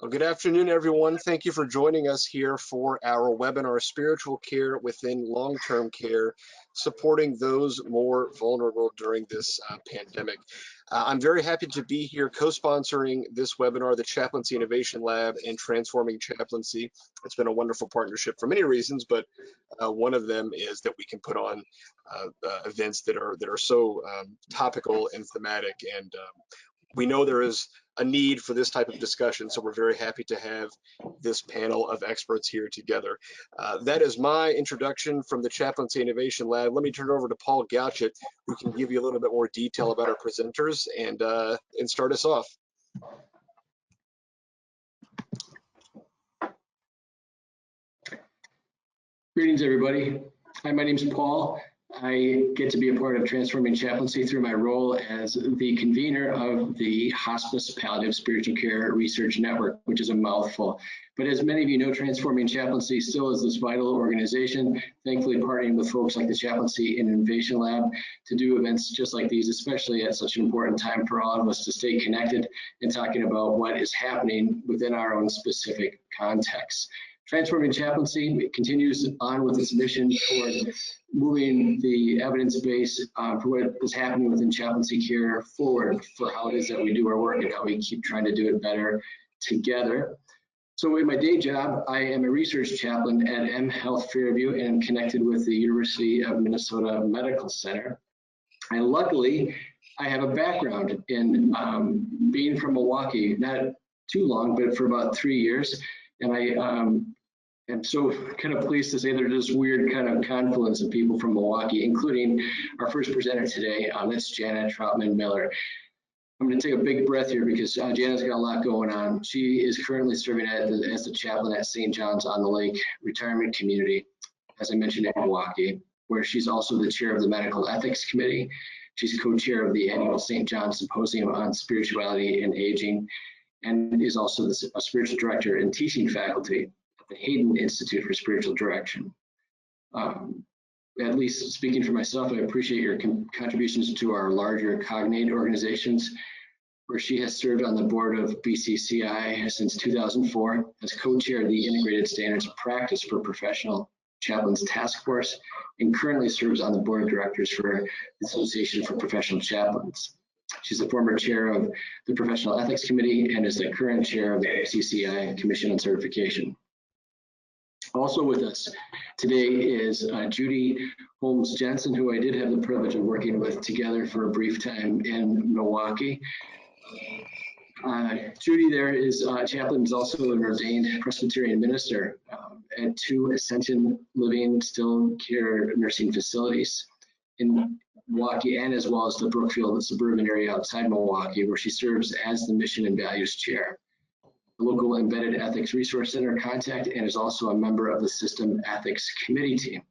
Well, good afternoon, everyone. Thank you for joining us here for our webinar, Spiritual Care Within Long-Term Care, Supporting Those More Vulnerable During this Pandemic. I'm very happy to be here co-sponsoring this webinar, the Chaplaincy Innovation Lab and Transforming Chaplaincy. It's been a wonderful partnership for many reasons, but one of them is that we can put on events that are so topical and thematic, and we know there is a need for this type of discussion, so we're very happy to have this panel of experts here together. That is my introduction from the Chaplaincy Innovation Lab. Let me turn it over to Paul Gauchet, who can give you a little bit more detail about our presenters and start us off. Greetings, everybody. Hi, my name is Paul. I get to be a part of Transforming Chaplaincy through my role as the convener of the Hospice Palliative Spiritual Care Research Network, which is a mouthful. But as many of you know, Transforming Chaplaincy still is this vital organization, thankfully partnering with folks like the Chaplaincy Innovation Lab to do events just like these, especially at such an important time for all of us to stay connected and talking about what is happening within our own specific context. Transforming Chaplaincy continues on with its mission toward moving the evidence base for what is happening within chaplaincy care forward for how it is that we do our work and how we keep trying to do it better together. So in my day job, I am a research chaplain at M Health Fairview and connected with the University of Minnesota Medical Center. And luckily, I have a background in being from Milwaukee, not too long, but for about 3 years. And I'm so kind of pleased to say there's this weird kind of confluence of people from Milwaukee, including our first presenter today. That's Jana Troutman-Miller. I'm going to take a big breath here because Jana's got a lot going on. She is currently serving as the chaplain at St. John's on the Lake Retirement Community, as I mentioned, in Milwaukee, where she's also the chair of the Medical Ethics Committee. She's co-chair of the annual St. John's Symposium on Spirituality and Aging, and is also a spiritual director and teaching faculty at the Hayden Institute for Spiritual Direction. At least speaking for myself, I appreciate your contributions to our larger cognate organizations, where she has served on the board of BCCI since 2004, as co-chair of the Integrated Standards of Practice for Professional Chaplains Task Force, and currently serves on the board of directors for the Association for Professional Chaplains. She's the former chair of the Professional Ethics Committee and is the current chair of the BCCI Commission on Certification. Also with us today is Judy Holmes-Jensen, who I did have the privilege of working with together for a brief time in Milwaukee. Judy there is chaplain, is also an ordained Presbyterian minister at 2 Ascension living still care nursing facilities in Milwaukee, and as well as the Brookfield suburban area outside Milwaukee, where she serves as the Mission and Values Chair, the local Embedded Ethics Resource Center contact, and is also a member of the System Ethics Committee team.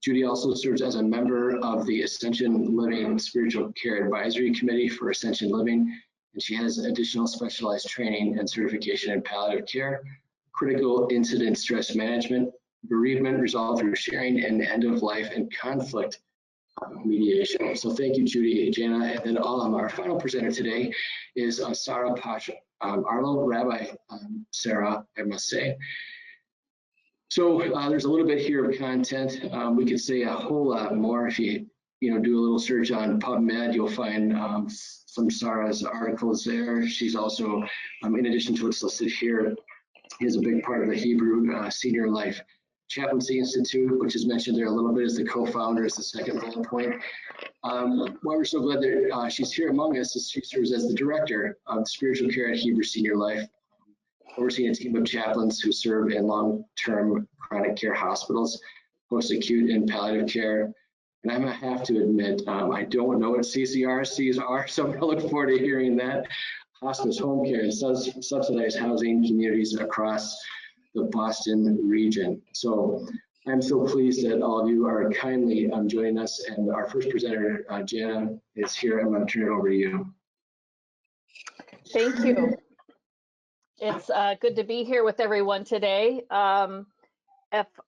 Judy also serves as a member of the Ascension Living Spiritual Care Advisory Committee for Ascension Living, and she has additional specialized training and certification in palliative care, critical incident stress management, bereavement resolved through sharing, and end of life and conflict mediation. So thank you, Judy, Jana. And then our final presenter today is Sara Paasche-Orlow, Rabbi Sara, I must say. So there's a little bit here of content. We could say a whole lot more. If you do a little search on PubMed, you'll find some Sara's articles there. She's also, in addition to what's listed here, is a big part of the Hebrew SeniorLife Chaplaincy Institute, which is mentioned there a little bit as the co-founder, is the second bullet point. Why we're so glad that she's here among us is she serves as the director of spiritual care at Hebrew SeniorLife, overseeing a team of chaplains who serve in long-term chronic care hospitals, post-acute and palliative care. And I'm gonna have to admit, I don't know what CCRCs are, so I'm gonna look forward to hearing that. Hospice, home care, and subsidized housing communities across the Boston region. So I'm so pleased that all of you are kindly joining us, and our first presenter, Jana, is here. I'm going to turn it over to you. Thank you. It's good to be here with everyone today. I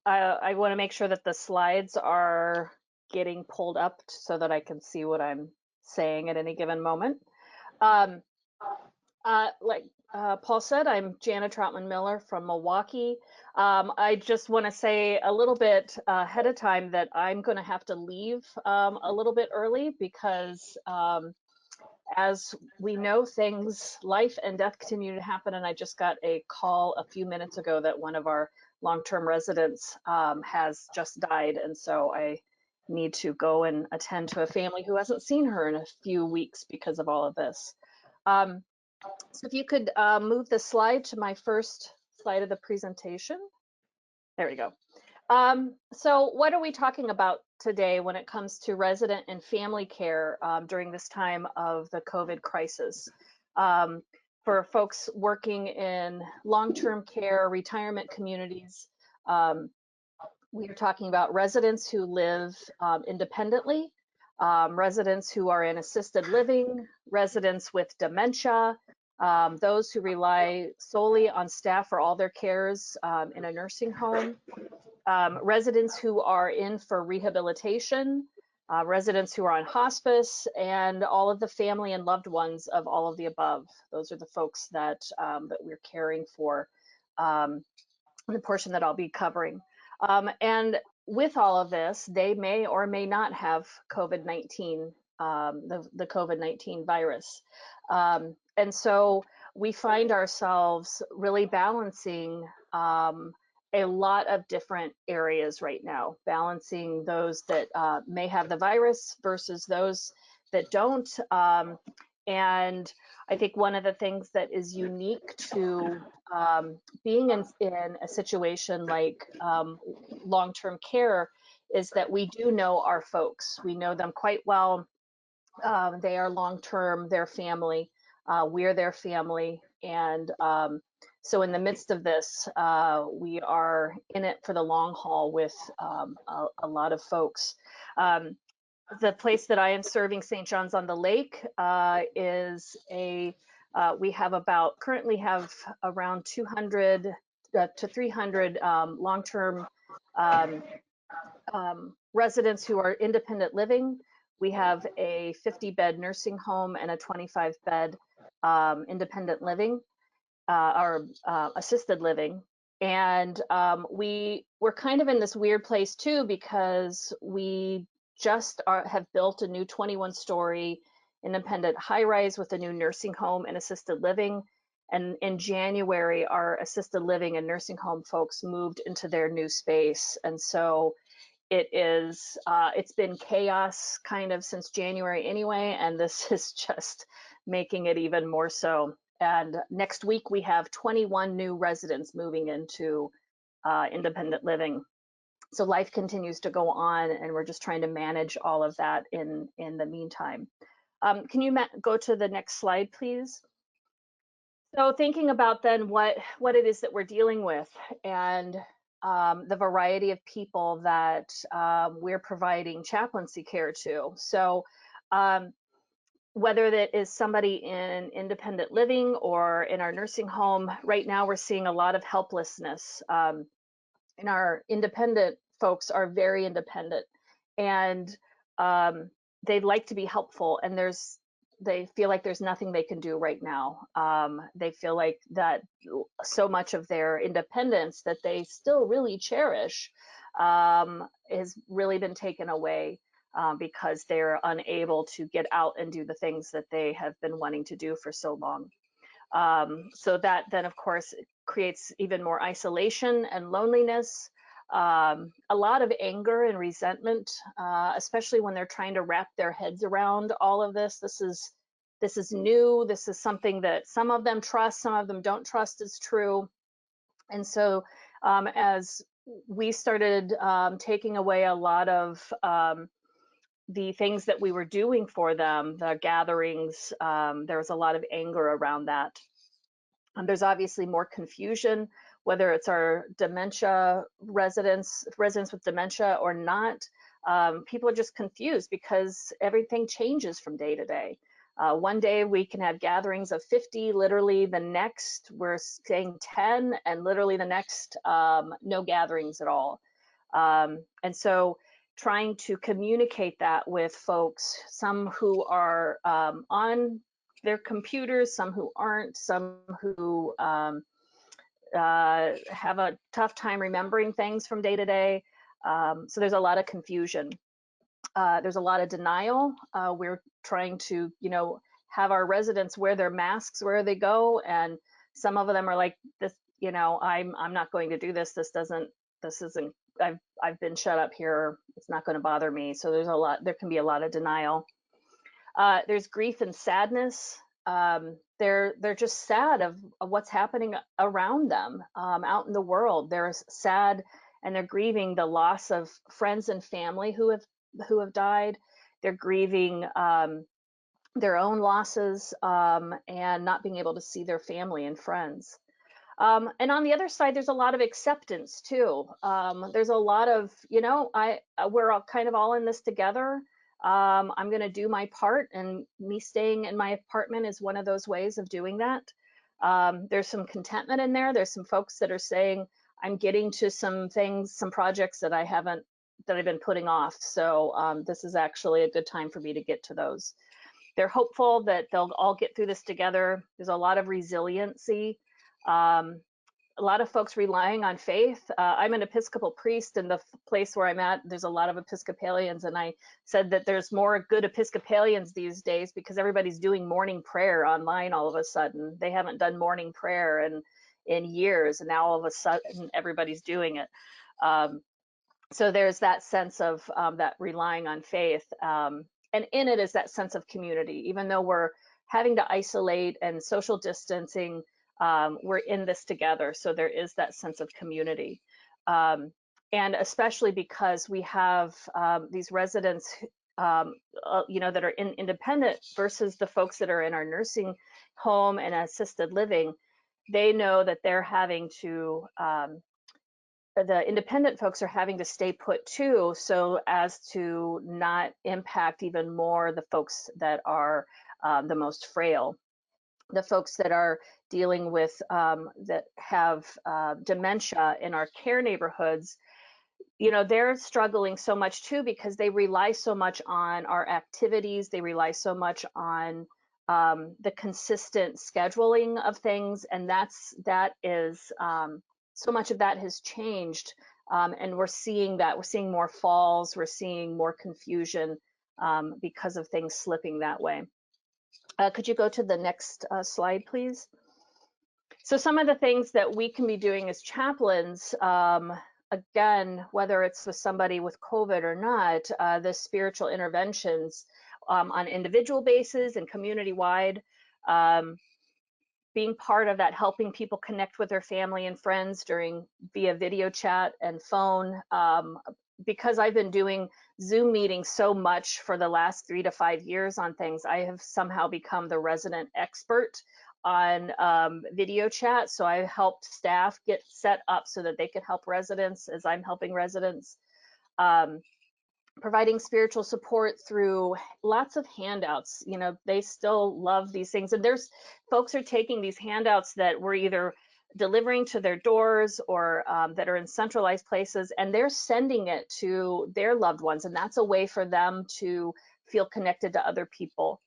want to make sure that the slides are getting pulled up so that I can see what I'm saying at any given moment. Like Paul said, I'm Jana Troutman-Miller from Milwaukee. I just want to say a little bit ahead of time that I'm going to have to leave a little bit early because as we know, things, life and death continue to happen. And I just got a call a few minutes ago that one of our long-term residents has just died. And so I need to go and attend to a family who hasn't seen her in a few weeks because of all of this. So if you could move the slide to my first slide of the presentation. There we go. So what are we talking about today when it comes to resident and family care during this time of the COVID crisis? For folks working in long-term care, retirement communities, we are talking about residents who live independently, residents who are in assisted living, residents with dementia, those who rely solely on staff for all their cares in a nursing home, residents who are in for rehabilitation, residents who are on hospice, and all of the family and loved ones of all of the above. Those are the folks that, that we're caring for, the portion that I'll be covering. And with all of this, they may or may not have COVID-19, the COVID-19 virus. And so we find ourselves really balancing a lot of different areas right now, balancing those that may have the virus versus those that don't. And I think one of the things that is unique to being in a situation like long-term care is that we do know our folks. We know them quite well. They are long-term, their family. We're their family. And so in the midst of this, we are in it for the long haul with a lot of folks. The place that I am serving, St. John's on the Lake, is we have currently have around 200 to 300 long-term residents who are independent living. We have a 50-bed nursing home and a 25-bed independent living or assisted living. And we're kind of in this weird place too, because we just have built a new 21-story independent high-rise with a new nursing home and assisted living. And in January, our assisted living and nursing home folks moved into their new space. And so it's been chaos kind of since January anyway, and this is just making it even more so. And next week we have 21 new residents moving into independent living. So life continues to go on, and we're just trying to manage all of that in the meantime. Can you go to the next slide, please? So thinking about then what it is that we're dealing with, and the variety of people that we're providing chaplaincy care to. So whether that is somebody in independent living or in our nursing home, right now we're seeing a lot of helplessness. And our independent folks are very independent, and they'd like to be helpful, and they feel like there's nothing they can do right now. They feel like that so much of their independence that they still really cherish has really been taken away because they're unable to get out and do the things that they have been wanting to do for so long. So that then, of course, creates even more isolation and loneliness, a lot of anger and resentment, especially when they're trying to wrap their heads around all of this. This is new. This is something that some of them trust, some of them don't trust is true. And so as we started taking away a lot of the things that we were doing for them, the gatherings, there was a lot of anger around that. There's obviously more confusion, whether it's our dementia residents with dementia or not. People are just confused because everything changes from day to day. One day we can have gatherings of 50, literally the next we're saying 10, and literally the next no gatherings at all. And so trying to communicate that with folks, some who are on their computers, some who aren't, some who have a tough time remembering things from day to day. So there's a lot of confusion. There's a lot of denial. We're trying to, have our residents wear their masks where they go, and some of them are like, this, I'm not going to do this. This isn't. I've been shut up here. It's not going to bother me. So there can be a lot of denial. There's grief and sadness. They're just sad of what's happening around them out in the world. They're sad and they're grieving the loss of friends and family who have died. They're grieving their own losses and not being able to see their family and friends. And on the other side, there's a lot of acceptance too. There's a lot of, we're all kind of all in this together. I'm going to do my part, and me staying in my apartment is one of those ways of doing that. There's some contentment in there. There's some folks that are saying, I'm getting to some things, some projects that I've been putting off. So this is actually a good time for me to get to those. They're hopeful that they'll all get through this together. There's a lot of resiliency. A lot of folks relying on faith. I'm an Episcopal priest, and the place where I'm at, there's a lot of Episcopalians, and I said that there's more good Episcopalians these days because everybody's doing morning prayer online all of a sudden. They haven't done morning prayer in years, and now all of a sudden everybody's doing it. So there's that sense of that relying on faith. And in it is that sense of community. Even though we're having to isolate and social distancing, we're in this together. So there is that sense of community. And especially because we have these residents, that are in independent versus the folks that are in our nursing home and assisted living, they know that they're having to, the independent folks are having to stay put too, so as to not impact even more the folks that are the most frail. The folks that are dealing with, that have dementia in our care neighborhoods, they're struggling so much too because they rely so much on our activities. They rely so much on the consistent scheduling of things, and that is so much of that has changed, and we're seeing that. We're seeing more falls. We're seeing more confusion because of things slipping that way. Could you go to the next slide, please? So some of the things that we can be doing as chaplains, again, whether it's with somebody with COVID or not, the spiritual interventions on individual basis and community-wide, being part of that, helping people connect with their family and friends via video chat and phone. Because I've been doing Zoom meetings so much for the last 3 to 5 years on things, I have somehow become the resident expert on video chat. So I helped staff get set up so that they could help residents as I'm helping residents. Providing spiritual support through lots of handouts. They still love these things. And there's folks are taking these handouts that we're either delivering to their doors or that are in centralized places, and they're sending it to their loved ones. And that's a way for them to feel connected to other people.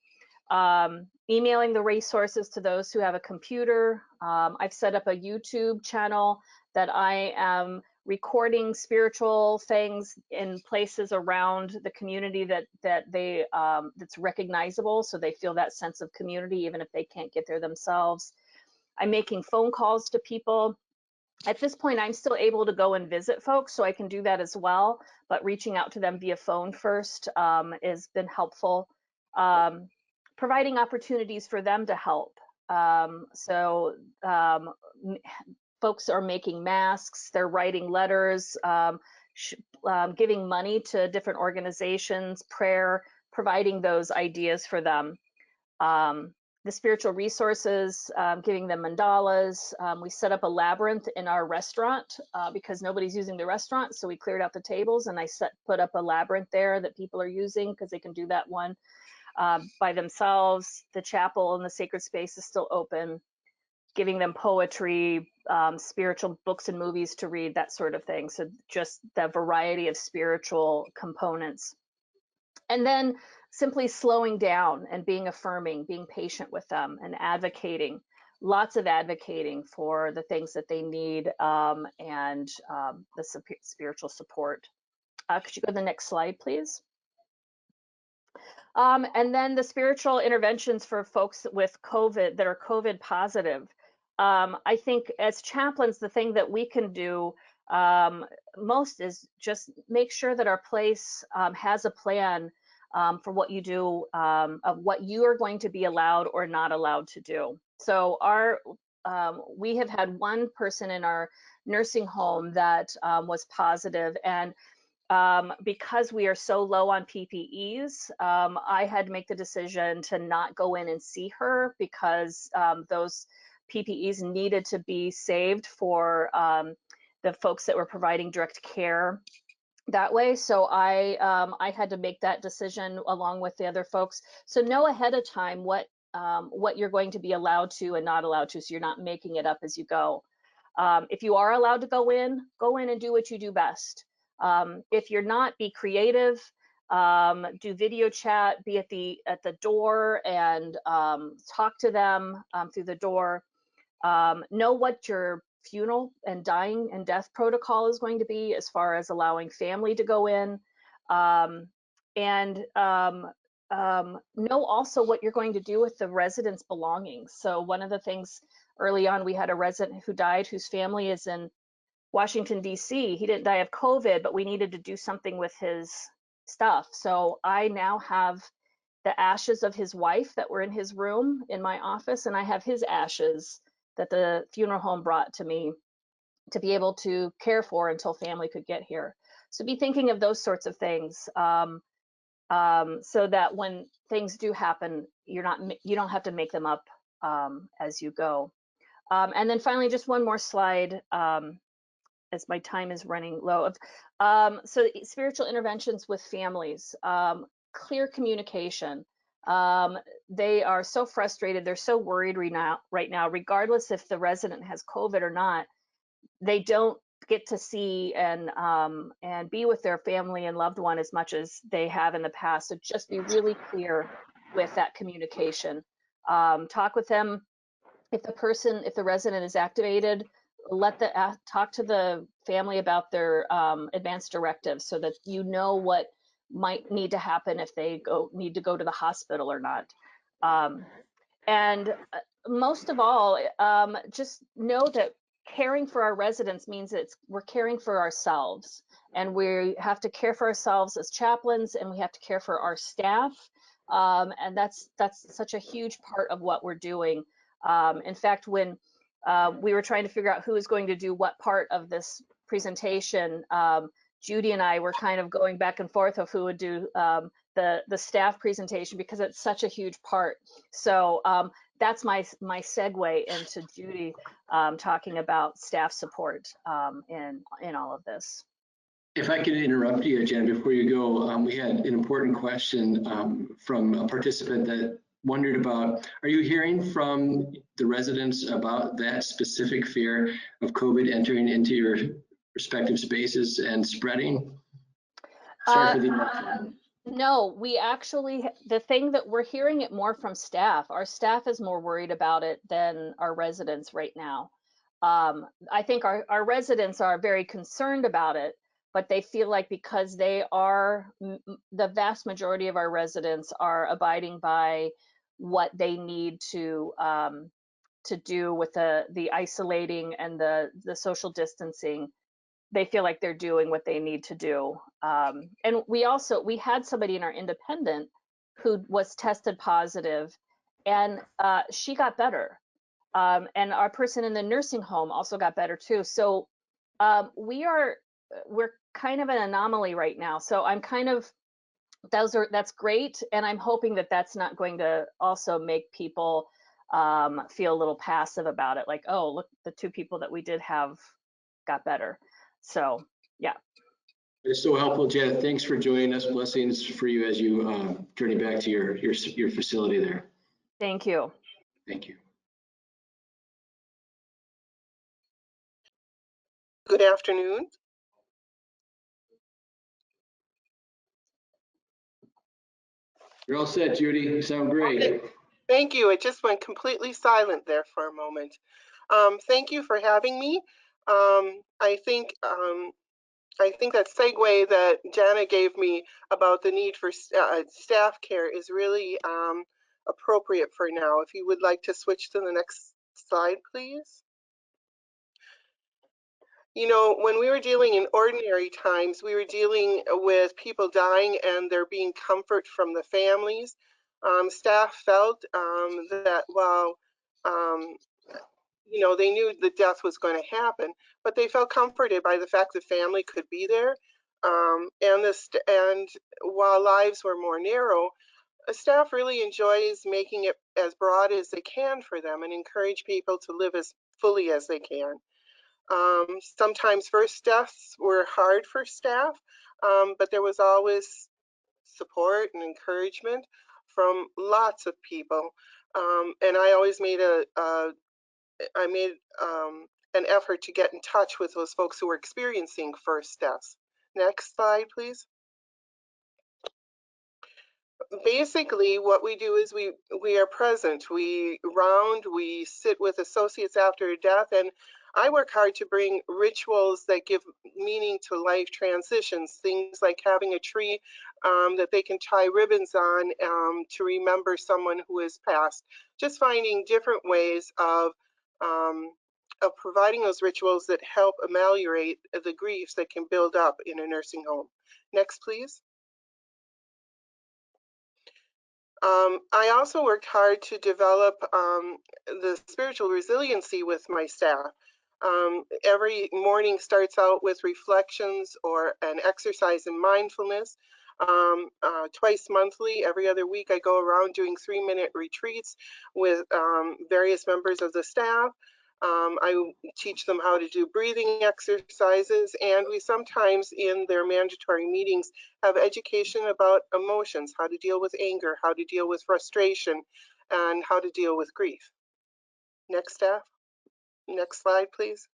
Emailing the resources to those who have a computer. I've set up a YouTube channel that I am recording spiritual things in places around the community that's recognizable, so they feel that sense of community even if they can't get there themselves. I'm making phone calls to people. At this point, I'm still able to go and visit folks, so I can do that as well, but reaching out to them via phone first has been helpful. Providing opportunities for them to help. Folks are making masks, they're writing letters, giving money to different organizations, prayer, providing those ideas for them. The spiritual resources, giving them mandalas. We set up a labyrinth in our restaurant because nobody's using the restaurant, so we cleared out the tables and I put up a labyrinth there that people are using because they can do that one by themselves. The chapel and the sacred space is still open, giving them poetry, spiritual books and movies to read, that sort of thing. So just the variety of spiritual components. And then simply slowing down and being affirming, being patient with them and advocating, lots of advocating for the things that they need, and the spiritual support. Could you go to the next slide, please? And then the spiritual interventions for folks with COVID that are COVID positive. I think as chaplains, the thing that we can do most is just make sure that our place has a plan for what you do, of what you are going to be allowed or not allowed to do. So we have had one person in our nursing home that was positive, and because we are so low on PPEs, I had to make the decision to not go in and see her because those PPEs needed to be saved for the folks that were providing direct care that way. So I had to make that decision along with the other folks. So know ahead of time what you're going to be allowed to and not allowed to, so you're not making it up as you go. If you are allowed to go in and do what you do best. If you're not, be creative, do video chat, be at the door and talk to them through the door. Know what your funeral and dying and death protocol is going to be as far as allowing family to go in. And know also what you're going to do with the residents' belongings. So one of the things early on, we had a resident who died whose family is in Washington, D.C. He didn't die of COVID, but we needed to do something with his stuff. So I now have the ashes of his wife that were in his room in my office, and I have his ashes that the funeral home brought to me to be able to care for until family could get here. So be thinking of those sorts of things, so that when things do happen, you don't have to make them up as you go. And then finally, just one more slide, as my time is running low. So spiritual interventions with families, clear communication. They are so frustrated. They're so worried right now, regardless if the resident has COVID or not. They don't get to see and be with their family and loved one as much as they have in the past. So just be really clear with that communication. Talk with them. If the resident is activated, talk to the family about their advanced directives so that you know what might need to happen if they need to go to the hospital or not. And most of all, just know that caring for our residents means we're caring for ourselves, and we have to care for ourselves as chaplains, and we have to care for our staff. And that's such a huge part of what we're doing. In fact, when we were trying to figure out who is going to do what part of this presentation, Judy and I were kind of going back and forth of who would do the staff presentation, because it's such a huge part. So that's my segue into Judy talking about staff support in all of this. If I could interrupt you, Jen, before you go, we had an important question from a participant that wondered about, are you hearing from the residents about that specific fear of COVID entering into your respective spaces and spreading? Sorry for the No, we actually, the thing that we're hearing it more from staff. Our staff is more worried about it than our residents right now. I think our residents are very concerned about it, but they feel like because they are, the vast majority of our residents are abiding by what they need to do with the isolating and the social distancing. They feel like they're doing what they need to do. And we had somebody in our independent who was tested positive, and she got better. And our person in the nursing home also got better too. So we're kind of an anomaly right now. So I'm kind of, that's great. And I'm hoping that that's not going to also make people feel a little passive about it. Like, oh, look, the two people that we did have got better. So, yeah. It's so helpful, Jen. Thanks for joining us. Blessings for you as you journey back to your facility there. Thank you. Thank you. Good afternoon. You're all set, Judy. You sound great. Thank you. It just went completely silent there for a moment. Thank you for having me. I think that segue that Jana gave me about the need for staff care is really appropriate for now. If you would like to switch to the next slide, please. You know, when we were dealing in ordinary times, we were dealing with people dying and there being comfort from the families. Staff felt that while you know, they knew the death was going to happen, but they felt comforted by the fact the family could be there. And while lives were more narrow, staff really enjoys making it as broad as they can for them and encourage people to live as fully as they can. Sometimes first deaths were hard for staff, but there was always support and encouragement from lots of people. And I always made an effort to get in touch with those folks who were experiencing first deaths. Next slide, please. Basically, what we do is we are present. We round, we sit with associates after a death, and I work hard to bring rituals that give meaning to life transitions, things like having a tree that they can tie ribbons on to remember someone who has passed. Just finding different ways of providing those rituals that help ameliorate the griefs that can build up in a nursing home. Next, please. I also worked hard to develop the spiritual resiliency with my staff. Every morning starts out with reflections or an exercise in mindfulness. Twice monthly, every other week, I go around doing 3-minute retreats with various members of the staff. I teach them how to do breathing exercises, and we sometimes in their mandatory meetings have education about emotions, how to deal with anger, how to deal with frustration, and how to deal with grief. Next slide, please.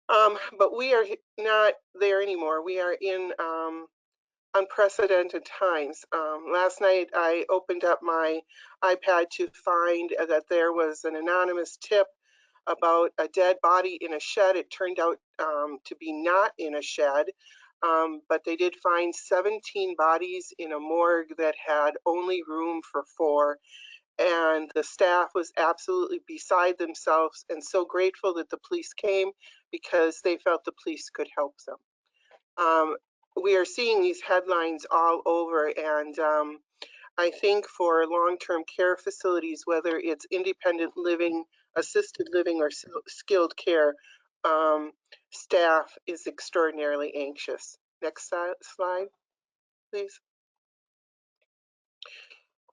But we are not there anymore. We are in unprecedented times. Last night I opened up my iPad to find that there was an anonymous tip about a dead body in a shed. It turned out to be not in a shed, but they did find 17 bodies in a morgue that had only room for 4. And the staff was absolutely beside themselves and so grateful that the police came because they felt the police could help them. We are seeing these headlines all over, and I think for long-term care facilities, whether it's independent living, assisted living, or skilled care, staff is extraordinarily anxious. Next slide, please.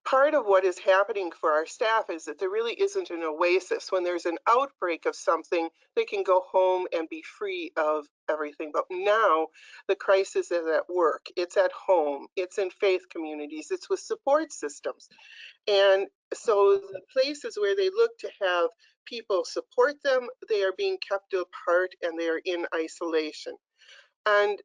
Part of what is happening for our staff is that there really isn't an oasis. When there's an outbreak of something, they can go home and be free of everything. But now the crisis is at work, it's at home, it's in faith communities, it's with support systems. And so the places where they look to have people support them, they are being kept apart and they are in isolation. And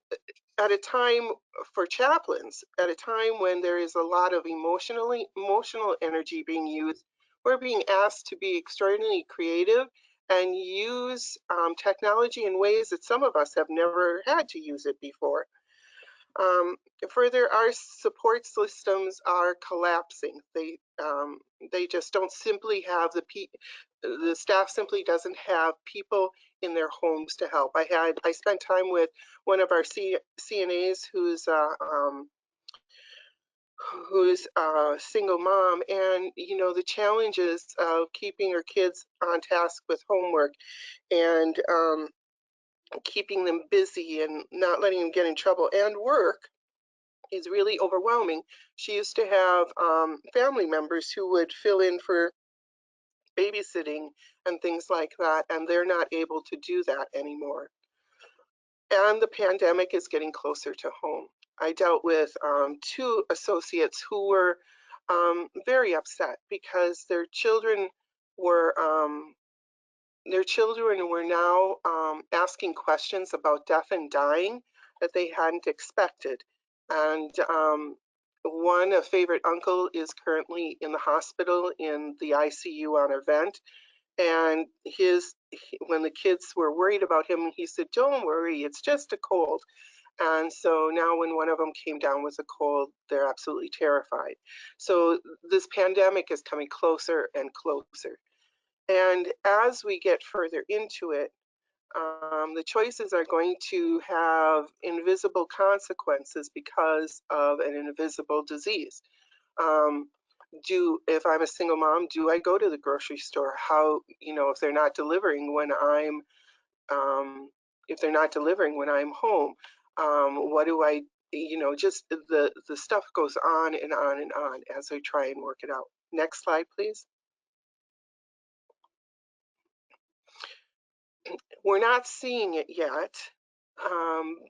at a time for chaplains, at a time when there is a lot of emotional energy being used, we're being asked to be extraordinarily creative and use technology in ways that some of us have never had to use it before. Further, our support systems are collapsing. They just don't simply have the staff simply doesn't have people in their homes to help. I spent time with one of our CNAs who's a single mom, and you know the challenges of keeping her kids on task with homework and keeping them busy and not letting them get in trouble and work is really overwhelming. She used to have family members who would fill in for babysitting and things like that, and they're not able to do that anymore. And the pandemic is getting closer to home. I dealt with 2 associates who were very upset because their children were now asking questions about death and dying that they hadn't expected. And a favorite uncle is currently in the hospital in the ICU on a vent. And when the kids were worried about him, he said, "Don't worry, it's just a cold." And so now when one of them came down with a cold, they're absolutely terrified. So this pandemic is coming closer and closer. And as we get further into it, the choices are going to have invisible consequences because of an invisible disease. If I'm a single mom, do I go to the grocery store? How, if they're not delivering when I'm home, what do I, just the stuff goes on and on and on as I try and work it out. Next slide, please. We're not seeing it yet,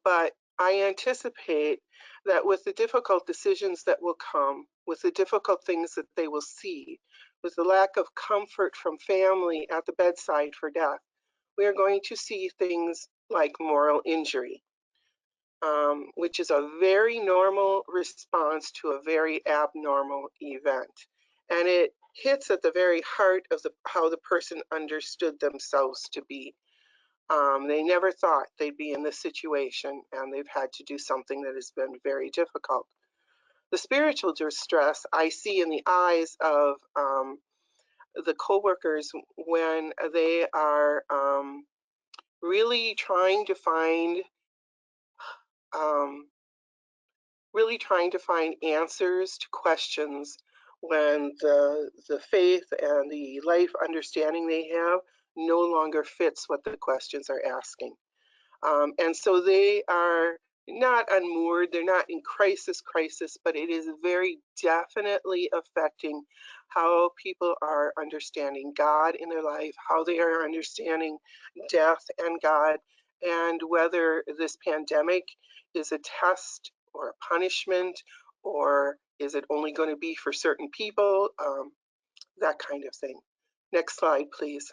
but I anticipate that with the difficult decisions that will come, with the difficult things that they will see, with the lack of comfort from family at the bedside for death, we are going to see things like moral injury, which is a very normal response to a very abnormal event. And it hits at the very heart of how the person understood themselves to be. They never thought they'd be in this situation, and they've had to do something that has been very difficult. The spiritual distress I see in the eyes of the coworkers when they are really trying to find answers to questions when the faith and the life understanding they have no longer fits what the questions are asking. And so they are not unmoored, they're not in crisis, but it is very definitely affecting how people are understanding God in their life, how they are understanding death and God, and whether this pandemic is a test or a punishment, or is it only going to be for certain people, that kind of thing. Next slide, please.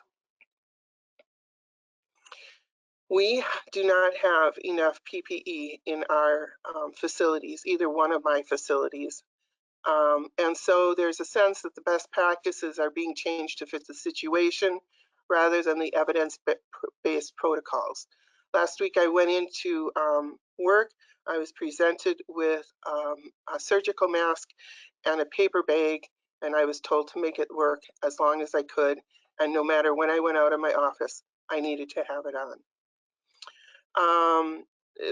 We do not have enough PPE in our facilities, either one of my facilities. And so there's a sense that the best practices are being changed to fit the situation rather than the evidence-based protocols. Last week I went into work. I was presented with a surgical mask and a paper bag, and I was told to make it work as long as I could. And no matter when I went out of my office, I needed to have it on.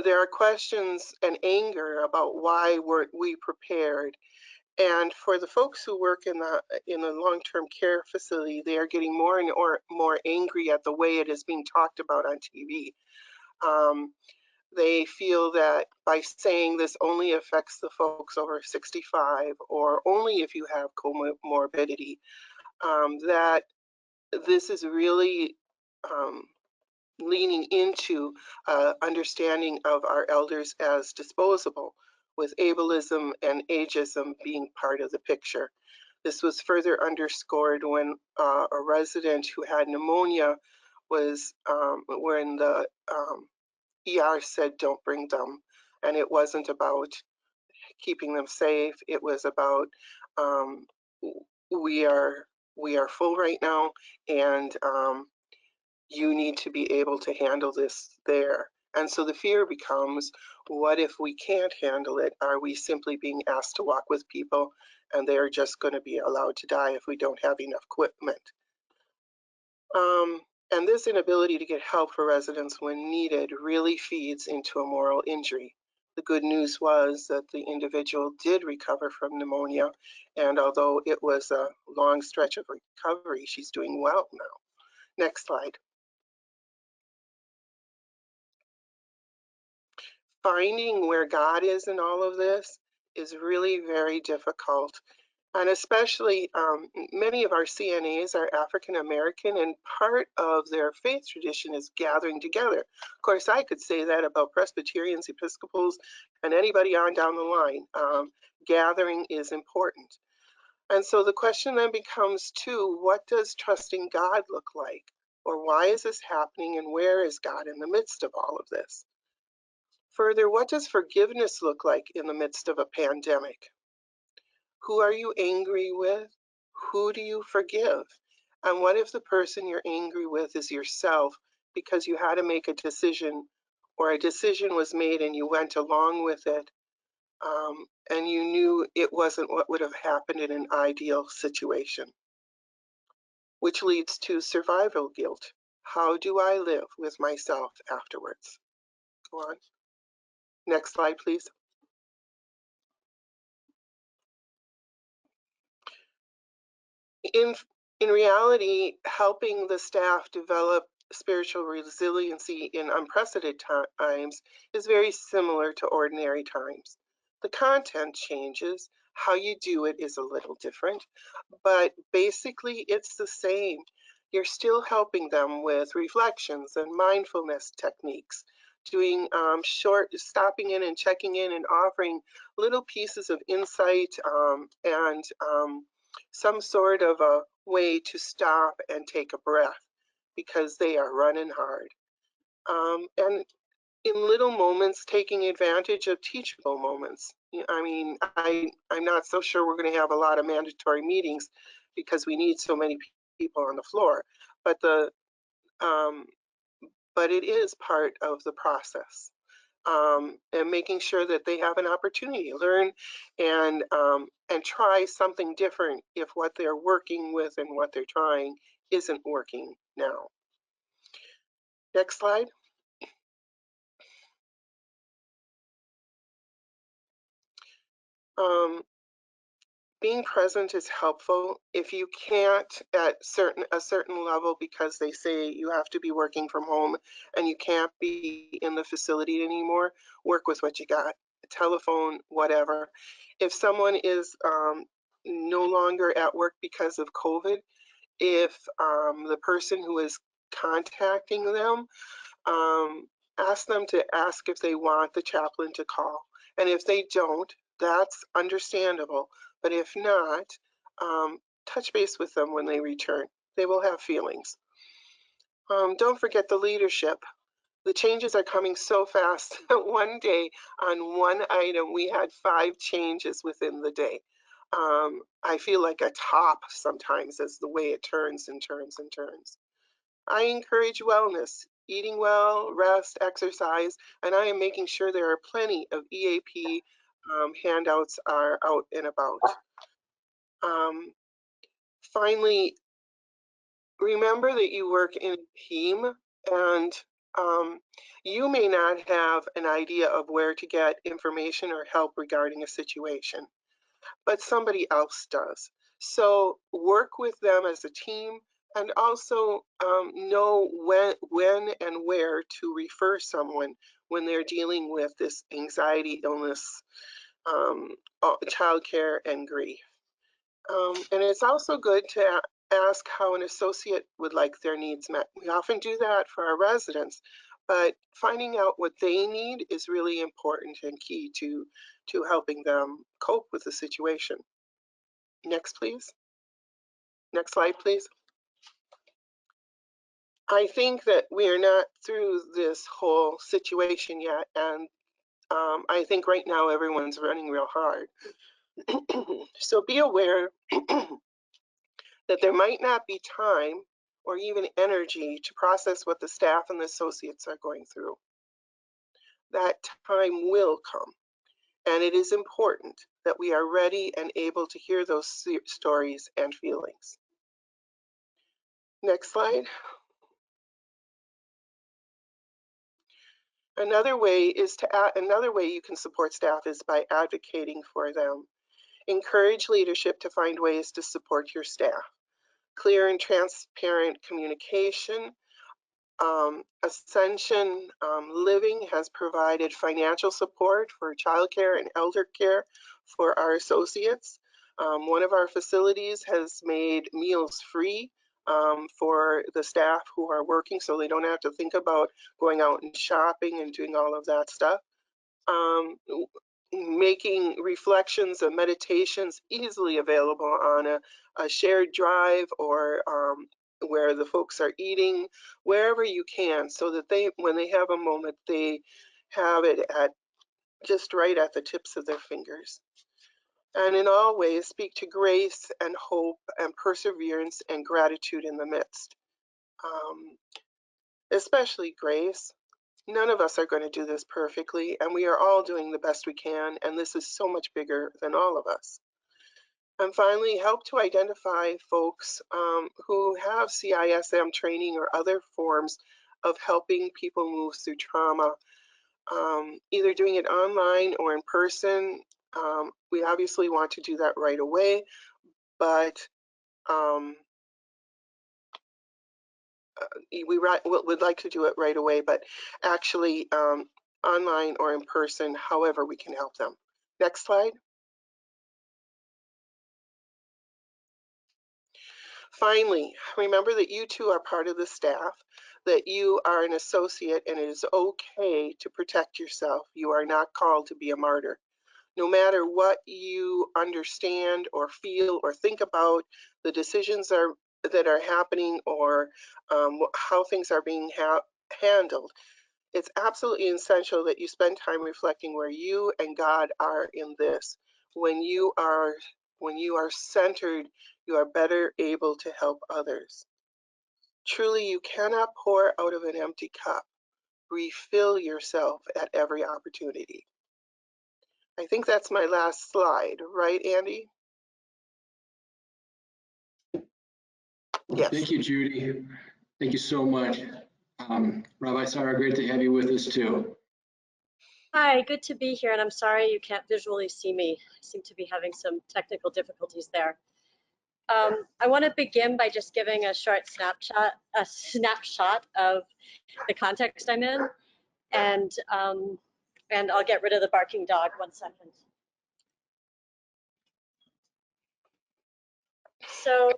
There are questions and anger about why weren't we prepared. And for the folks who work in the long-term care facility, they are getting more and more angry at the way it is being talked about on TV. They feel that by saying this only affects the folks over 65 or only if you have comorbidity, that this is really leaning into understanding of our elders as disposable, with ableism and ageism being part of the picture. This was further underscored when a resident who had pneumonia was, when the ER said, "Don't bring them." And it wasn't about keeping them safe. It was about, we are full right now, and you need to be able to handle this there. And so the fear becomes, what if we can't handle it? Are we simply being asked to walk with people and they're just going to be allowed to die if we don't have enough equipment? And this inability to get help for residents when needed really feeds into a moral injury. The good news was that the individual did recover from pneumonia, and although it was a long stretch of recovery, she's doing well now. Next slide. Finding where God is in all of this is really very difficult. And especially many of our CNAs are African American, and part of their faith tradition is gathering together. Of course, I could say that about Presbyterians, Episcopals, and anybody on down the line. Gathering is important. And so the question then becomes too, what does trusting God look like? Or why is this happening, and where is God in the midst of all of this? Further, what does forgiveness look like in the midst of a pandemic? Who are you angry with? Who do you forgive? And what if the person you're angry with is yourself because you had to make a decision, or a decision was made and you went along with it, and you knew it wasn't what would have happened in an ideal situation? Which leads to survival guilt. How do I live with myself afterwards? Go on. Next slide, please. In reality, helping the staff develop spiritual resiliency in unprecedented times is very similar to ordinary times. The content changes, how you do it is a little different, but basically it's the same. You're still helping them with reflections and mindfulness techniques, doing stopping in and checking in and offering little pieces of insight and some sort of a way to stop and take a breath because they are running hard. And in little moments, taking advantage of teachable moments. I mean, I'm not so sure we're going to have a lot of mandatory meetings because we need so many people on the floor, but it is part of the process. And making sure that they have an opportunity to learn and try something different if what they're working with and what they're trying isn't working now. Next slide. Being present is helpful. If you can't at a certain level because they say you have to be working from home and you can't be in the facility anymore, work with what you got. Telephone, whatever. If someone is no longer at work because of COVID, if the person who is contacting them, ask them to ask if they want the chaplain to call. And if they don't, that's understandable. But if not, touch base with them when they return. They will have feelings. Don't forget the leadership. The changes are coming so fast that one day on one item, we had 5 changes within the day. I feel like a top sometimes as the way it turns and turns and turns. I encourage wellness, eating well, rest, exercise, and I am making sure there are plenty of EAP handouts are out and about. Finally, remember that you work in a team, and you may not have an idea of where to get information or help regarding a situation, but somebody else does. So work with them as a team, and also know when and where to refer someone when they're dealing with this anxiety, illness, childcare, and grief. And it's also good to ask how an associate would like their needs met. We often do that for our residents, but finding out what they need is really important and key to helping them cope with the situation. Next, please. Next slide, please. I think that we are not through this whole situation yet, and I think right now everyone's running real hard. So be aware that there might not be time or even energy to process what the staff and the associates are going through. That time will come, and it is important that we are ready and able to hear those stories and feelings. Next slide. Another way you can support staff is by advocating for them. Encourage leadership to find ways to support your staff. Clear and transparent communication. Ascension Living has provided financial support for childcare and elder care for our associates. One of our facilities has made meals free for the staff who are working, so they don't have to think about going out and shopping and doing all of that stuff. Making reflections and meditations easily available on a shared drive or where the folks are eating, wherever you can, so that when they have a moment, they have it at just right at the tips of their fingers. And in all ways, speak to grace and hope and perseverance and gratitude in the midst. Especially grace. None of us are going to do this perfectly, and we are all doing the best we can, and this is so much bigger than all of us. And finally, help to identify folks who have CISM training or other forms of helping people move through trauma, either doing it online or in person. We obviously want to do that right away, but we would like to do it right away, but actually online or in person, however we can help them. Next slide. Finally, remember that you too are part of the staff, that you are an associate, and it is okay to protect yourself. You are not called to be a martyr. No matter what you understand or feel or think about the decisions that are happening or how things are being handled, it's absolutely essential that you spend time reflecting where you and God are in this. When you are centered, you are better able to help others. Truly, you cannot pour out of an empty cup. Refill yourself at every opportunity. I think that's my last slide, right, Andy? Yes. Thank you, Judy. Thank you so much. Rabbi Sara, great to have you with us too. Hi, good to be here, and I'm sorry you can't visually see me. I seem to be having some technical difficulties there. I want to begin by just giving a short snapshot of the context I'm in, and I'll get rid of the barking dog 1 second. So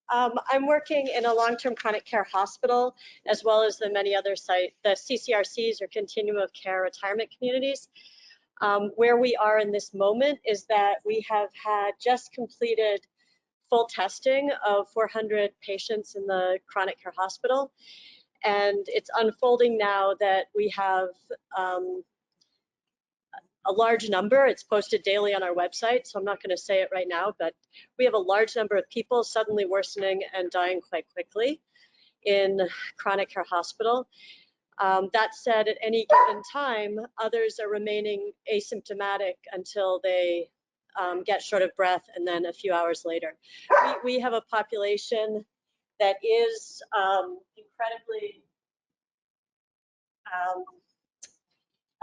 I'm working in a long-term chronic care hospital, as well as the many other sites, the CCRCs or Continuum of Care Retirement Communities. Where we are in this moment is that we have had just completed full testing of 400 patients in the chronic care hospital. And it's unfolding now that we have a large number. It's posted daily on our website, so I'm not going to say it right now, but we have a large number of people suddenly worsening and dying quite quickly in chronic care hospital. That said, at any given time, others are remaining asymptomatic until they get short of breath, and then a few hours later. We have a population that is incredibly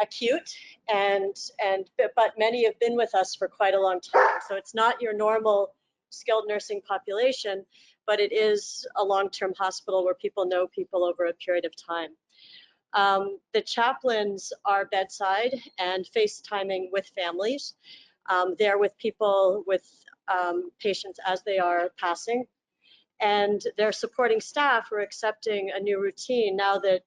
acute, but many have been with us for quite a long time. So it's not your normal skilled nursing population, but it is a long-term hospital where people know people over a period of time. The chaplains are bedside and FaceTiming with families. They're with people, with patients as they are passing. And they're supporting staff who are accepting a new routine now that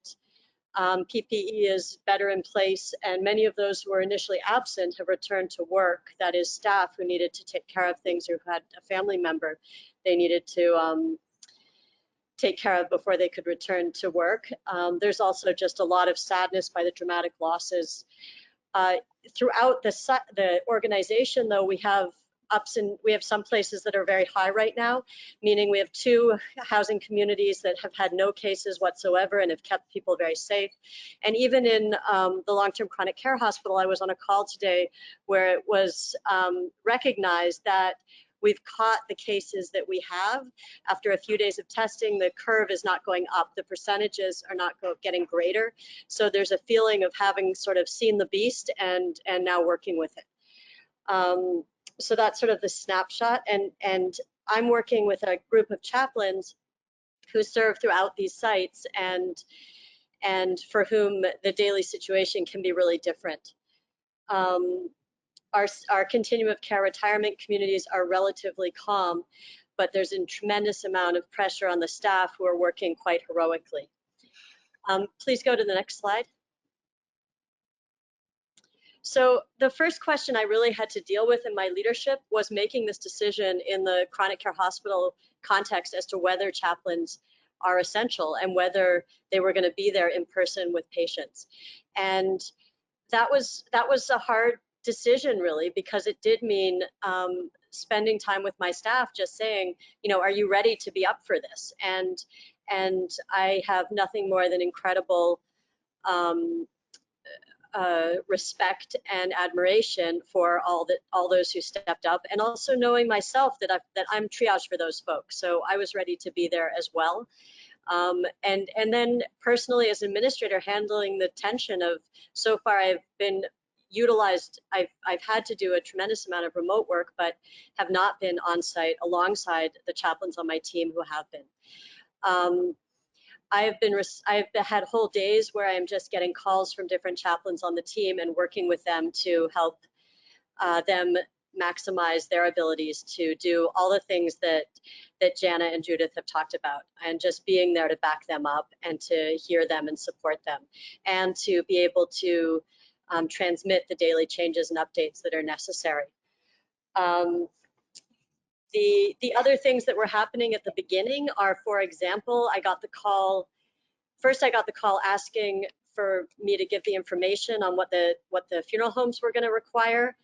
PPE is better in place, and many of those who were initially absent have returned to work. That is, staff who needed to take care of things or who had a family member they needed to take care of before they could return to work. There's also just a lot of sadness by the dramatic losses. Throughout the organization, though, we have we have some places that are very high right now, meaning we have 2 housing communities that have had no cases whatsoever and have kept people very safe. And even in the long-term chronic care hospital, I was on a call today where it was recognized that we've caught the cases that we have. After a few days of testing, the curve is not going up. The percentages are not getting greater. So there's a feeling of having sort of seen the beast and now working with it. So that's sort of the snapshot. And I'm working with a group of chaplains who serve throughout these sites and for whom the daily situation can be really different. Our continuum of care retirement communities are relatively calm, but there's a tremendous amount of pressure on the staff who are working quite heroically. Please go to the next slide. So the first question I really had to deal with in my leadership was making this decision in the chronic care hospital context as to whether chaplains are essential and whether they were going to be there in person with patients. And that was a hard decision, really, because it did mean spending time with my staff, just saying, you know, are you ready to be up for this? And I have nothing more than incredible respect and admiration for all those who stepped up, and also knowing myself that I'm triage for those folks. So I was ready to be there as well. And then personally, as an administrator, handling the tension of, so far I've been utilized, I've had to do a tremendous amount of remote work, but have not been on site alongside the chaplains on my team who have been. I've had whole days where I'm just getting calls from different chaplains on the team and working with them to help them maximize their abilities to do all the things that Jana and Judith have talked about, and just being there to back them up and to hear them and support them, and to be able to transmit the daily changes and updates that are necessary. The other things that were happening at the beginning are, for example, I got the call asking for me to give the information on what the funeral homes were going to require,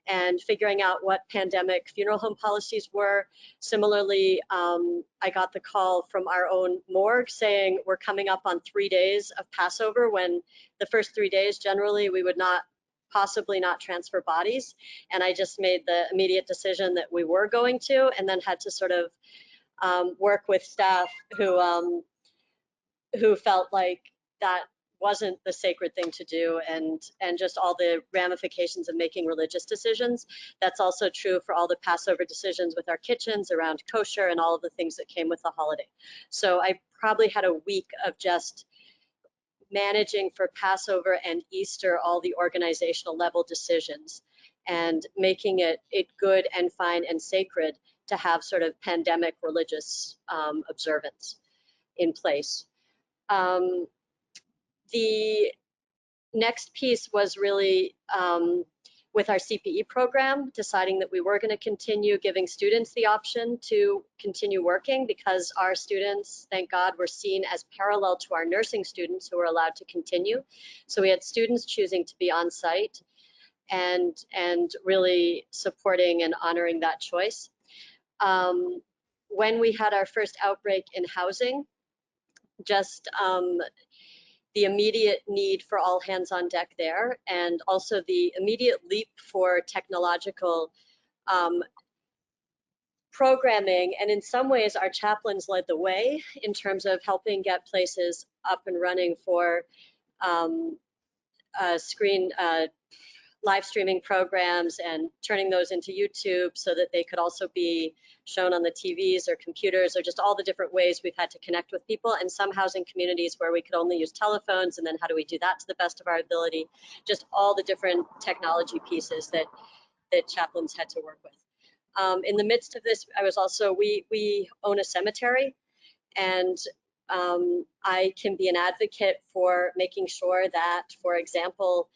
and figuring out what pandemic funeral home policies were. Similarly, I got the call from our own morgue saying we're coming up on 3 days of Passover, when the first 3 days generally we would possibly not transfer bodies. And I just made the immediate decision that we were going to, and then had to sort of work with staff who felt like that wasn't the sacred thing to do, and just all the ramifications of making religious decisions. That's also true for all the Passover decisions with our kitchens around kosher and all of the things that came with the holiday. So I probably had a week of just managing for Passover and Easter all the organizational level decisions, and making it good and fine and sacred to have sort of pandemic religious observance in place. The next piece was really with our CPE program, deciding that we were going to continue giving students the option to continue working, because our students, thank God, were seen as parallel to our nursing students who were allowed to continue. So we had students choosing to be on site, and really supporting and honoring that choice. When we had our first outbreak in housing, just the immediate need for all hands on deck there, and also the immediate leap for technological programming. And in some ways, our chaplains led the way in terms of helping get places up and running for live streaming programs, and turning those into YouTube so that they could also be shown on the TVs or computers, or just all the different ways we've had to connect with people. And some housing communities where we could only use telephones, and then how do we do that to the best of our ability? Just all the different technology pieces that chaplains had to work with. In the midst of this, I was also, we own a cemetery, and I can be an advocate for making sure that, for example,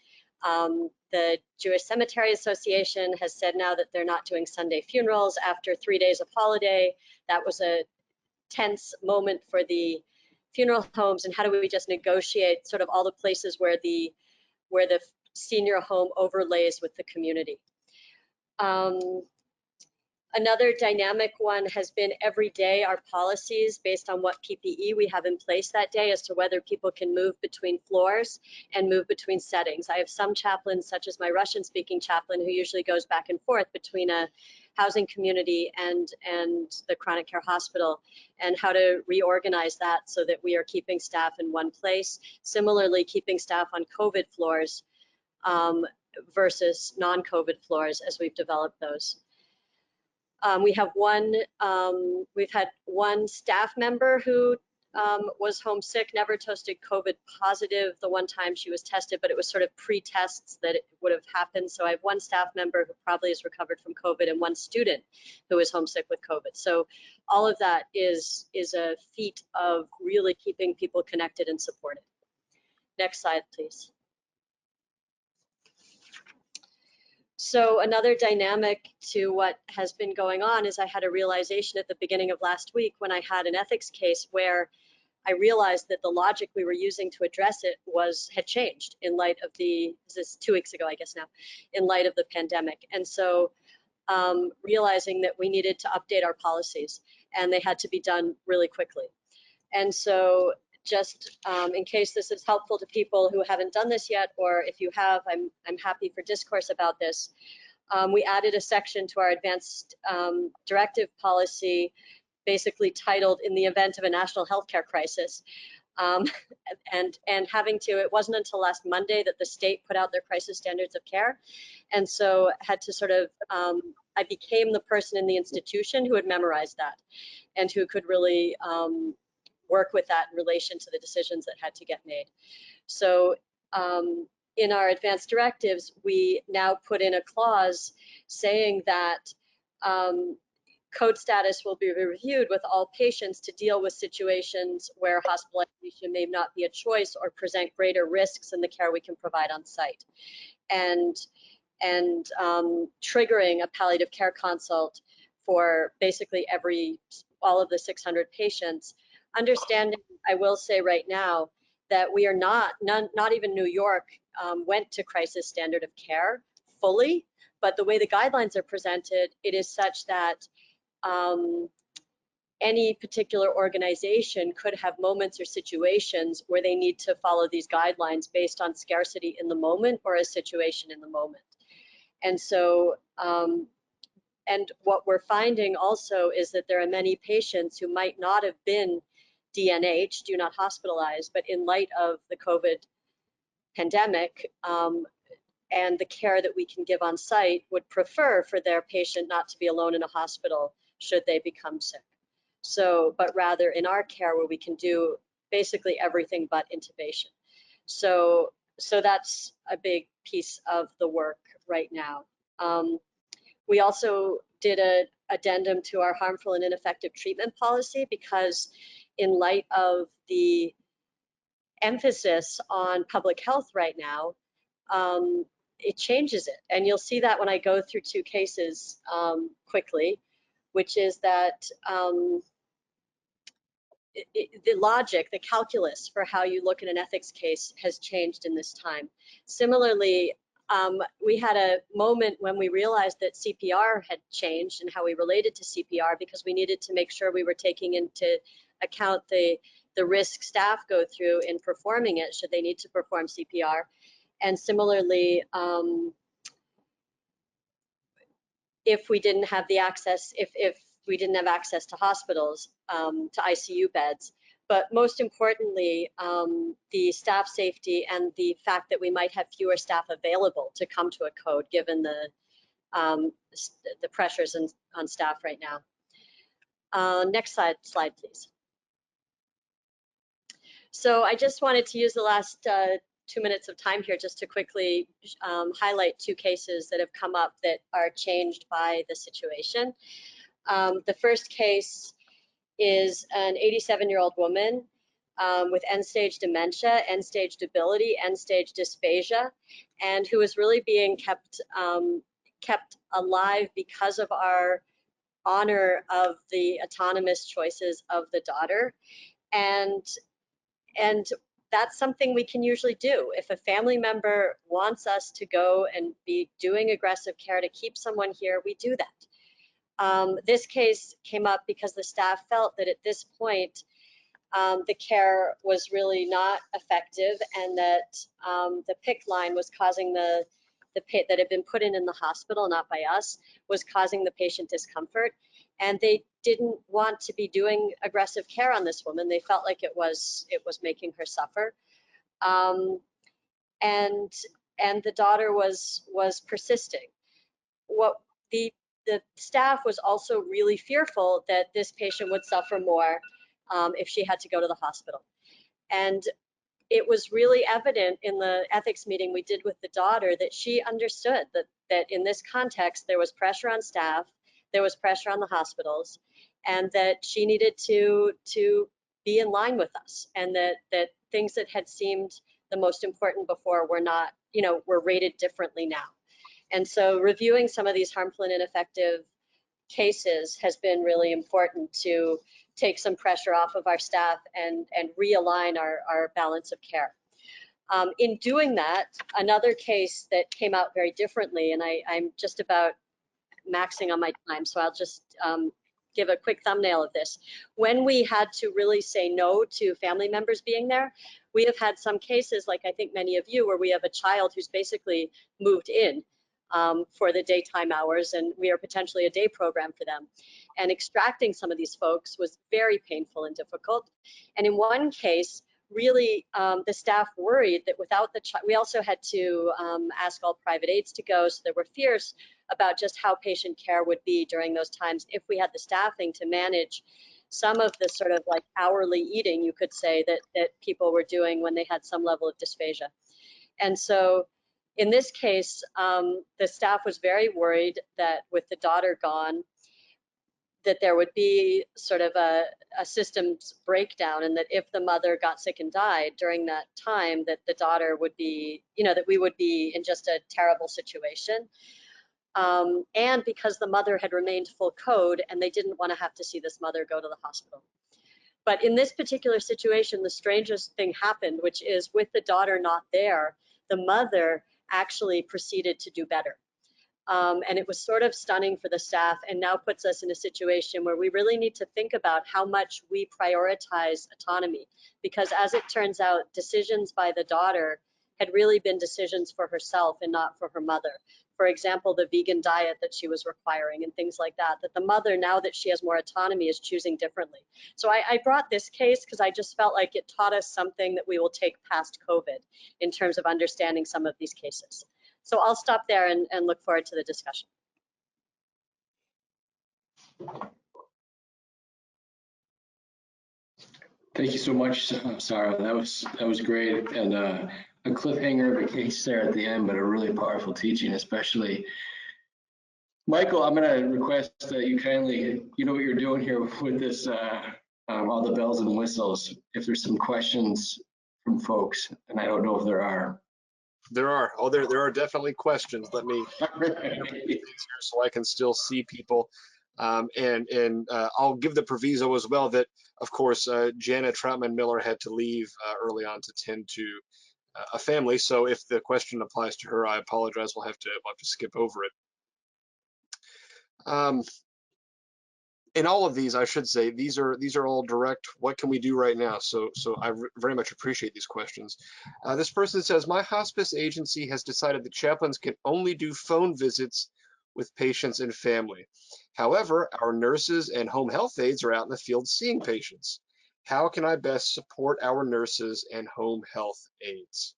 the Jewish Cemetery Association has said now that they're not doing Sunday funerals after 3 days of holiday. That was a tense moment for the funeral homes, and how do we just negotiate sort of all the places where the senior home overlays with the community. Another dynamic one has been every day our policies based on what PPE we have in place that day as to whether people can move between floors and move between settings. I have some chaplains, such as my Russian-speaking chaplain, who usually goes back and forth between a housing community and the chronic care hospital, and how to reorganize that so that we are keeping staff in one place. Similarly, keeping staff on COVID floors versus non-COVID floors as we've developed those. We've had one staff member who was homesick, never tested COVID positive the one time she was tested, but it was sort of pre-tests that it would have happened. So I have one staff member who probably has recovered from COVID, and one student who is homesick with COVID. So all of that is a feat of really keeping people connected and supported. Next slide, please. So another dynamic to what has been going on is I had a realization at the beginning of last week when I had an ethics case where I realized that the logic we were using to address it had changed in light of this is 2 weeks ago, I guess now, in light of the pandemic. And so realizing that we needed to update our policies, and they had to be done really quickly. And so just in case this is helpful to people who haven't done this yet, or if you have, I'm happy for discourse about this. We added a section to our advanced directive policy, basically titled "In the event of a national healthcare crisis," and it wasn't until last Monday that the state put out their crisis standards of care, and so had to sort of I became the person in the institution who had memorized that and who could really work with that in relation to the decisions that had to get made. So in our advanced directives, we now put in a clause saying that code status will be reviewed with all patients to deal with situations where hospitalization may not be a choice or present greater risks in the care we can provide on site. And triggering a palliative care consult for basically all of the 600 patients. Understanding, I will say right now, that we are not even New York went to crisis standard of care fully, but the way the guidelines are presented, it is such that any particular organization could have moments or situations where they need to follow these guidelines based on scarcity in the moment or a situation in the moment. And so, and what we're finding also is that there are many patients who might not have been DNH, do not hospitalized, but in light of the COVID pandemic and the care that we can give on site, would prefer for their patient not to be alone in a hospital should they become sick. So, but rather in our care where we can do basically everything but intubation. So that's a big piece of the work right now. We also did an addendum to our harmful and ineffective treatment policy because in light of the emphasis on public health right now, it changes it. And you'll see that when I go through 2 cases quickly, which is that the logic, the calculus for how you look at an ethics case has changed in this time. Similarly, we had a moment when we realized that CPR had changed and how we related to CPR because we needed to make sure we were taking into account the risk staff go through in performing it should they need to perform CPR. And similarly, if we didn't have the access, if we didn't have access to hospitals, to ICU beds, but most importantly, the staff safety and the fact that we might have fewer staff available to come to a code given the pressures on staff right now. Next slide, please. So I just wanted to use the last 2 minutes of time here just to quickly highlight 2 cases that have come up that are changed by the situation. The first case is an 87-year-old woman with end-stage dementia, end-stage debility, end-stage dysphagia, and who is really being kept alive because of our honor of the autonomous choices of the daughter. And that's something we can usually do. If a family member wants us to go and be doing aggressive care to keep someone here, we do that. This case came up because the staff felt that at this point, the care was really not effective and that the PICC line was causing the PIT that had been put in the hospital, not by us, was causing the patient discomfort. And they didn't want to be doing aggressive care on this woman. They felt like it was making her suffer. And the daughter was persisting. What the staff was also really fearful that this patient would suffer more if she had to go to the hospital. And it was really evident in the ethics meeting we did with the daughter that she understood that in this context, there was pressure on staff, there was pressure on the hospitals, and that she needed to be in line with us, and that things that had seemed the most important before were not, were rated differently now. And so reviewing some of these harmful and ineffective cases has been really important to take some pressure off of our staff and realign our balance of care. In doing that, another case that came out very differently, and I'm just about maxing on my time, so I'll just give a quick thumbnail of this. When we had to really say no to family members being there, we have had some cases, like I think many of you, where we have a child who's basically moved in for the daytime hours, and we are potentially a day program for them. And extracting some of these folks was very painful and difficult. And in one case, really, the staff worried that without the child, we also had to ask all private aides to go, so there were fears about just how patient care would be during those times if we had the staffing to manage some of the sort of like hourly eating, you could say, that people were doing when they had some level of dysphagia. And so in this case, the staff was very worried that with the daughter gone, that there would be sort of a systems breakdown, and that if the mother got sick and died during that time, that the daughter would be, that we would be in just a terrible situation. And because the mother had remained full code and they didn't want to have to see this mother go to the hospital. But in this particular situation, the strangest thing happened, which is with the daughter not there, the mother actually proceeded to do better. And it was sort of stunning for the staff, and now puts us in a situation where we really need to think about how much we prioritize autonomy, because as it turns out, decisions by the daughter had really been decisions for herself and not for her mother. For example, the vegan diet that she was requiring and things like that, that the mother, now that she has more autonomy, is choosing differently. So I brought this case because I just felt like it taught us something that we will take past COVID in terms of understanding some of these cases. So I'll stop there and look forward to the discussion. Thank you so much, Sara. That was great, and a cliffhanger of a case there at the end, but a really powerful teaching, especially. Michael, I'm going to request that you kindly, you know what you're doing here with this, all the bells and whistles. If there's some questions from folks, and I don't know if there are. There are. Oh, there are definitely questions. Let me things here so I can still see people. And I'll give the proviso as well that, of course, Jana Troutman-Miller had to leave early on to tend to a family. So if the question applies to her, I apologize. We'll have to skip over it. In all of these, I should say, these are all direct. What can we do right now? So I very much appreciate these questions. This person says, my hospice agency has decided that chaplains can only do phone visits with patients and family. However, our nurses and home health aides are out in the field seeing patients. How can I best support our nurses and home health aides?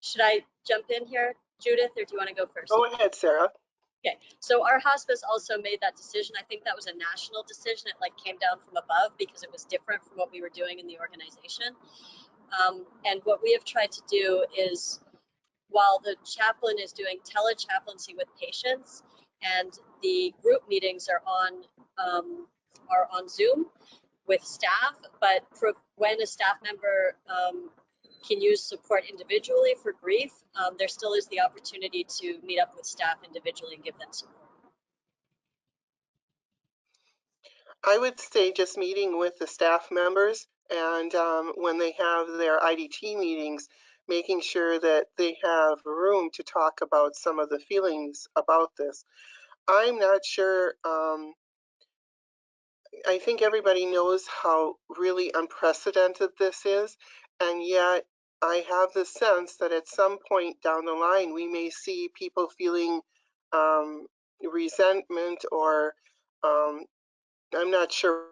Should I jump in here, Judith, or do you want to go first? Go ahead, Sara. Okay, so our hospice also made that decision. I think that was a national decision. It like came down from above because it was different from what we were doing in the organization. And what we have tried to do is, while the chaplain is doing telechaplaincy with patients, and the group meetings are on Zoom with staff, but when a staff member can use support individually for grief, there still is the opportunity to meet up with staff individually and give them support. I would say just meeting with the staff members, and when they have their IDT meetings, making sure that they have room to talk about some of the feelings about this. I'm not sure, I think everybody knows how really unprecedented this is, and yet I have the sense that at some point down the line, we may see people feeling resentment, or I'm not sure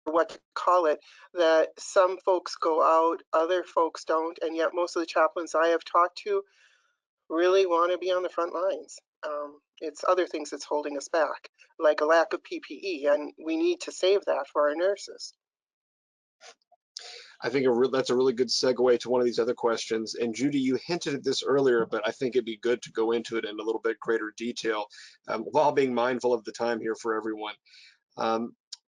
what to call it, that some folks go out, other folks don't, and yet most of the chaplains I have talked to really want to be on the front lines. It's other things that's holding us back, like a lack of PPE, and we need to save that for our nurses. I think that's a really good segue to one of these other questions. And Judy, you hinted at this earlier, but I think it'd be good to go into it in a little bit greater detail while being mindful of the time here for everyone.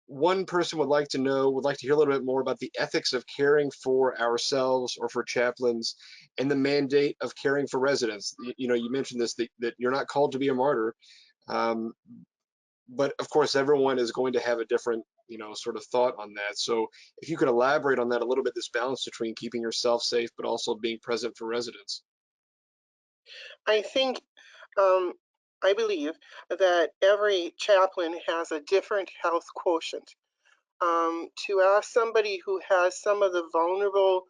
One person would like to hear a little bit more about the ethics of caring for ourselves or for chaplains and the mandate of caring for residents. You know, you mentioned this, that you're not called to be a martyr, but of course, everyone is going to have a different, sort of thought on that. So if you could elaborate on that a little bit, this balance between keeping yourself safe, but also being present for residents. I think, I believe that every chaplain has a different health quotient. To ask somebody who has some of the vulnerable,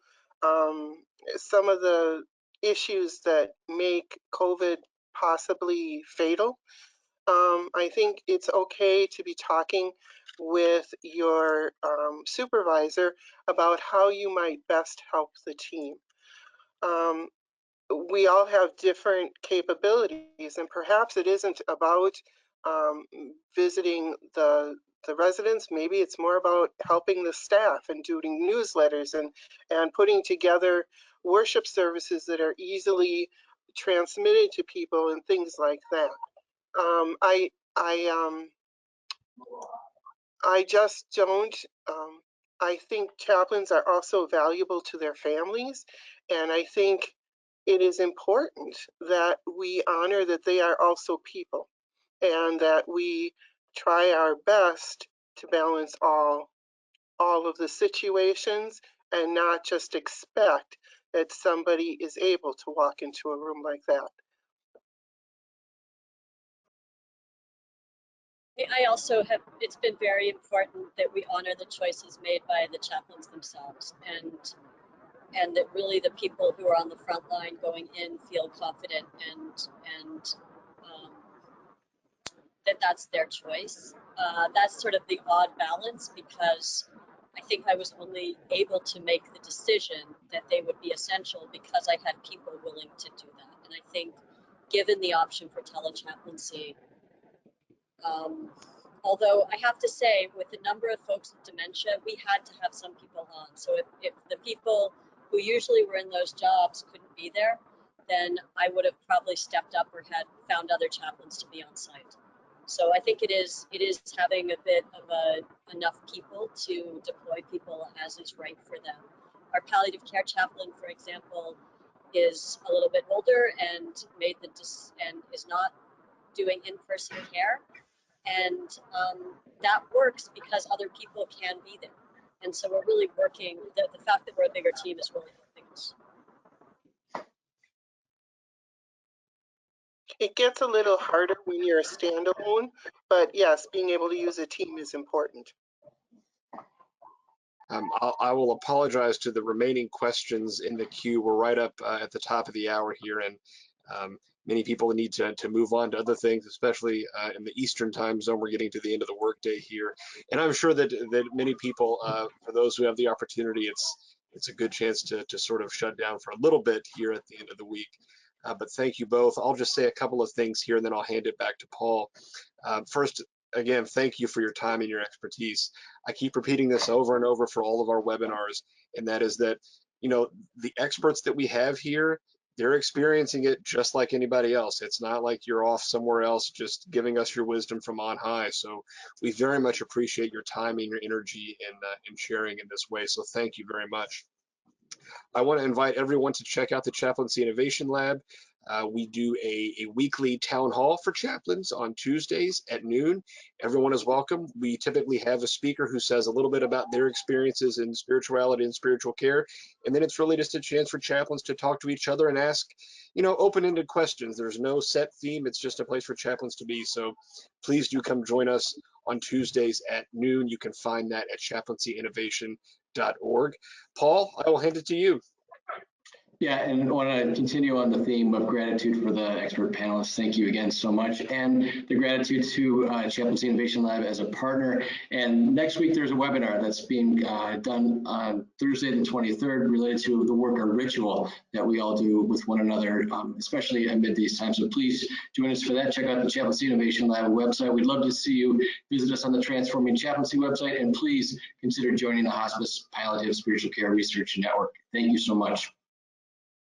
some of the issues that make COVID possibly fatal, I think it's okay to be talking with your supervisor about how you might best help the team. We all have different capabilities, and perhaps it isn't about visiting the residents. Maybe it's more about helping the staff and doing newsletters and putting together worship services that are easily transmitted to people and things like that. I just don't. I think chaplains are also valuable to their families, and I think it is important that we honor that they are also people, and that we try our best to balance all of the situations and not just expect that somebody is able to walk into a room like that. I also have, it's been very important that we honor the choices made by the chaplains themselves, and that really the people who are on the front line going in feel confident and that's their choice. That's sort of the odd balance, because I think I was only able to make the decision that they would be essential because I had people willing to do that. And I think given the option for telechaplaincy, although I have to say, with the number of folks with dementia, we had to have some people on. So if the people who usually were in those jobs couldn't be there, then I would have probably stepped up or had found other chaplains to be on site. So I think it is having a bit of enough people to deploy people as is right for them. Our palliative care chaplain, for example, is a little bit older and and is not doing in-person care. And that works because other people can be there. And so we're really working, the fact that we're a bigger team is really helping us. It gets a little harder when you're a standalone, but yes, being able to use a team is important. I will apologize to the remaining questions in the queue. We're right up at the top of the hour here, and many people need to move on to other things, especially in the Eastern time zone. We're getting to the end of the workday here, and I'm sure that many people, for those who have the opportunity, it's a good chance to sort of shut down for a little bit here at the end of the week. But thank you both. I'll just say a couple of things here, and then I'll hand it back to Paul. First, again, thank you for your time and your expertise. I keep repeating this over and over for all of our webinars, and that is that, the experts that we have here, they're experiencing it just like anybody else. It's not like you're off somewhere else just giving us your wisdom from on high. So we very much appreciate your time and your energy in sharing in this way. So thank you very much. I want to invite everyone to check out the Chaplaincy Innovation Lab. We do a weekly town hall for chaplains on Tuesdays at noon. Everyone is welcome. We typically have a speaker who says a little bit about their experiences in spirituality and spiritual care. And then it's really just a chance for chaplains to talk to each other and ask, open-ended questions. There's no set theme. It's just a place for chaplains to be. So please do come join us on Tuesdays at noon. You can find that at chaplaincyinnovation.org. Paul, I will hand it to you. Yeah, and I want to continue on the theme of gratitude for the expert panelists. Thank you again so much. And the gratitude to Chaplaincy Innovation Lab as a partner. And next week, there's a webinar that's being done on Thursday, the 23rd, related to the work or ritual that we all do with one another, especially amid these times. So please join us for that. Check out the Chaplaincy Innovation Lab website. We'd love to see you visit us on the Transforming Chaplaincy website. And please consider joining the Hospice Palliative Spiritual Care Research Network. Thank you so much.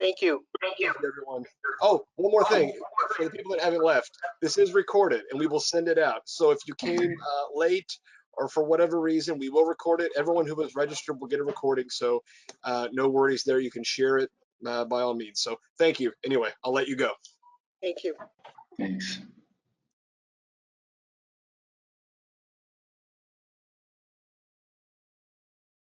Thank you. Thank you, everyone. Oh, one more thing for the people that haven't left. This is recorded and we will send it out. So if you came late or for whatever reason, we will record it. Everyone who was registered will get a recording. So no worries there. You can share it by all means. So thank you. Anyway, I'll let you go. Thank you. Thanks.